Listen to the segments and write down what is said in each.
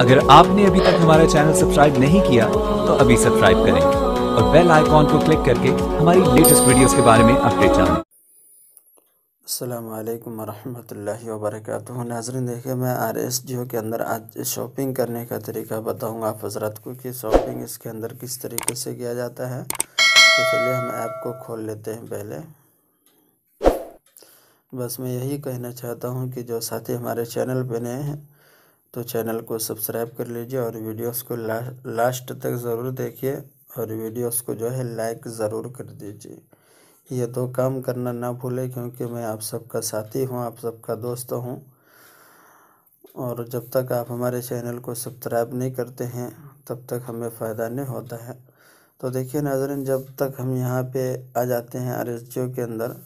अगर आपने अभी तक हमारा चैनल सब्सक्राइब नहीं किया तो अभी सब्सक्राइब करें और बेल आइकॉन को क्लिक करके हमारी लेटेस्ट वीडियोस के बारे में अपडेट जानें। अस्सलाम वालेकुम वरहमतुल्लाहि वबरकातुहू। नाज़रीन, देखिए मैं RS जियो के अंदर आज शॉपिंग करने का तरीका बताऊंगा आप हज़रात को कि शॉपिंग इसके अंदर किस तरीके से किया जाता है। तो चलिए हम ऐप को खोल लेते हैं। पहले बस मैं यही कहना चाहता हूं कि जो साथी हमारे चैनल पे नए हैं तो चैनल को सब्सक्राइब कर लीजिए और वीडियोस को लास्ट तक ज़रूर देखिए और वीडियोस को जो है लाइक ज़रूर कर दीजिए। ये दो काम करना ना भूलें क्योंकि मैं आप सबका साथी हूँ, आप सबका दोस्त हूँ। और जब तक आप हमारे चैनल को सब्सक्राइब नहीं करते हैं तब तक हमें फ़ायदा नहीं होता है। तो देखिए नाज़रीन, जब तक हम यहाँ पे आ जाते हैं RS जियो के अंदर,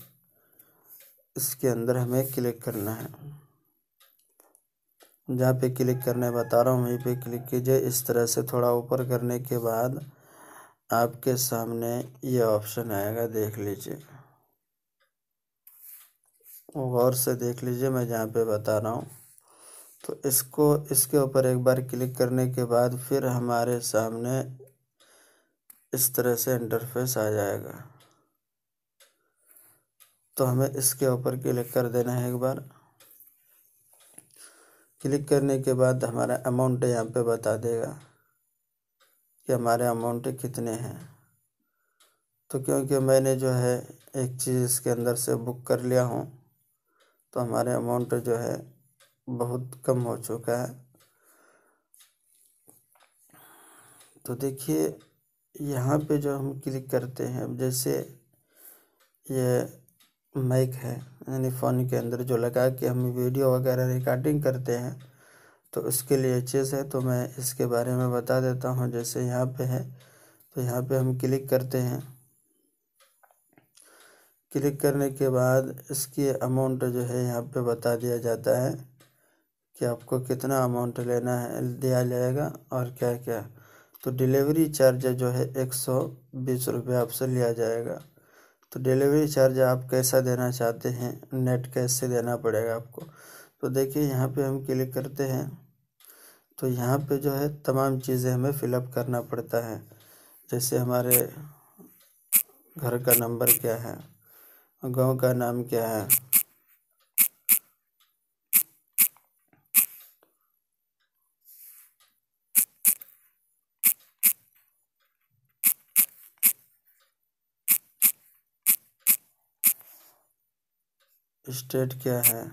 इसके अंदर हमें क्लिक करना है। जहाँ पे क्लिक करने बता रहा हूँ वहीं पे क्लिक कीजिए। इस तरह से थोड़ा ऊपर करने के बाद आपके सामने ये ऑप्शन आएगा, देख लीजिए, गौर से देख लीजिए मैं जहाँ पे बता रहा हूँ। तो इसके ऊपर एक बार क्लिक करने के बाद फिर हमारे सामने इस तरह से इंटरफेस आ जाएगा। तो हमें इसके ऊपर क्लिक कर देना है। एक बार क्लिक करने के बाद हमारा अमाउंट यहाँ पे बता देगा कि हमारे अमाउंट कितने हैं। तो क्योंकि मैंने जो है एक चीज़ इसके अंदर से बुक कर लिया हूँ तो हमारे अमाउंट जो है बहुत कम हो चुका है। तो देखिए यहाँ पे जो हम क्लिक करते हैं, जैसे ये माइक है यानी फ़ोन के अंदर जो लगा के हम वीडियो वगैरह रिकॉर्डिंग करते हैं तो उसके लिए चीज़ है, तो मैं इसके बारे में बता देता हूँ। जैसे यहाँ पे है तो यहाँ पे हम क्लिक करते हैं। क्लिक करने के बाद इसकी अमाउंट जो है यहाँ पे बता दिया जाता है कि आपको कितना अमाउंट लेना है, दिया जाएगा और क्या क्या। तो डिलीवरी चार्ज जो है 120 रुपये आपसे लिया जाएगा। तो डिलीवरी चार्ज आप कैसा देना चाहते हैं, नेट कैसे देना पड़ेगा आपको। तो देखिए यहाँ पे हम क्लिक करते हैं तो यहाँ पे जो है तमाम चीज़ें हमें फिलअप करना पड़ता है। जैसे हमारे घर का नंबर क्या है, गांव का नाम क्या है, स्टेट क्या है,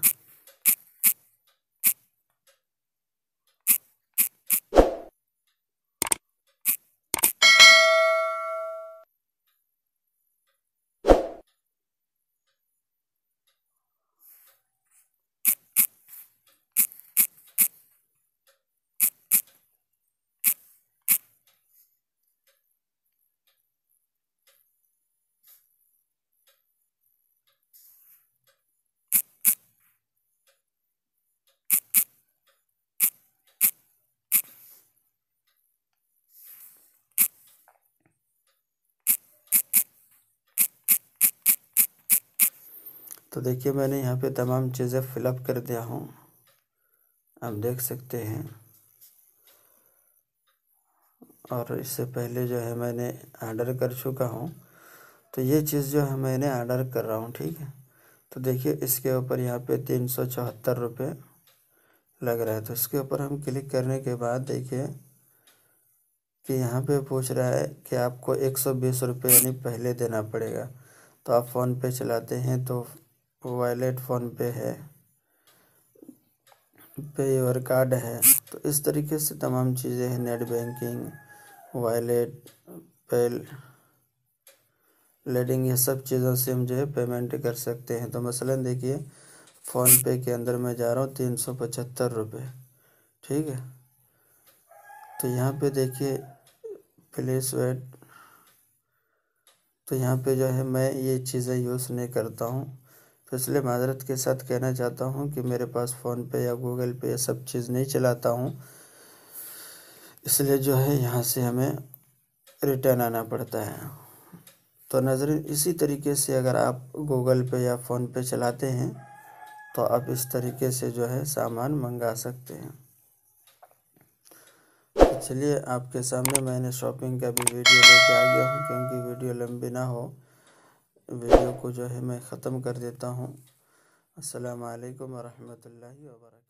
तो देखिए मैंने यहाँ पे तमाम चीज़ें फिलअप कर दिया हूँ, आप देख सकते हैं। और इससे पहले जो है मैंने ऑर्डर कर चुका हूँ, तो ये चीज़ जो है मैंने ऑर्डर कर रहा हूँ, ठीक है। तो देखिए इसके ऊपर यहाँ पे 374 रुपये लग रहा है। तो इसके ऊपर हम क्लिक करने के बाद देखिए कि यहाँ पे पूछ रहा है कि आपको 120 रुपये यानी पहले देना पड़ेगा। तो आप फ़ोन पे चलाते हैं तो वॉलेट फ़ोन पे है, पे योर कार्ड है, तो इस तरीके से तमाम चीज़ें हैं। नेट बैंकिंग, वॉलेट, पे लेडिंग, ये सब चीज़ों से हम जो है पेमेंट कर सकते हैं। तो मसलन देखिए फ़ोन पे के अंदर मैं जा रहा हूँ 375 रुपये, ठीक है। तो यहाँ पे देखिए प्लीज़ वेट, तो यहाँ पे जो है मैं ये चीज़ें यूज़ नहीं करता हूँ, तो इसलिए माज़रत के साथ कहना चाहता हूँ कि मेरे पास फ़ोन पे या गूगल पे ये सब चीज़ नहीं चलाता हूँ, इसलिए जो है यहाँ से हमें रिटर्न आना पड़ता है। तो नाज़रीन, इसी तरीके से अगर आप गूगल पे या फ़ोन पे चलाते हैं तो आप इस तरीके से जो है सामान मंगा सकते हैं। चलिए आपके सामने मैंने शॉपिंग का भी वीडियो लेके आ गया हूँ, क्योंकि वीडियो लंबी ना हो, वीडियो को जो है मैं ख़त्म कर देता हूँ। अस्सलाम वालेकुम व रहमतुल्लाहि व बरकातहू।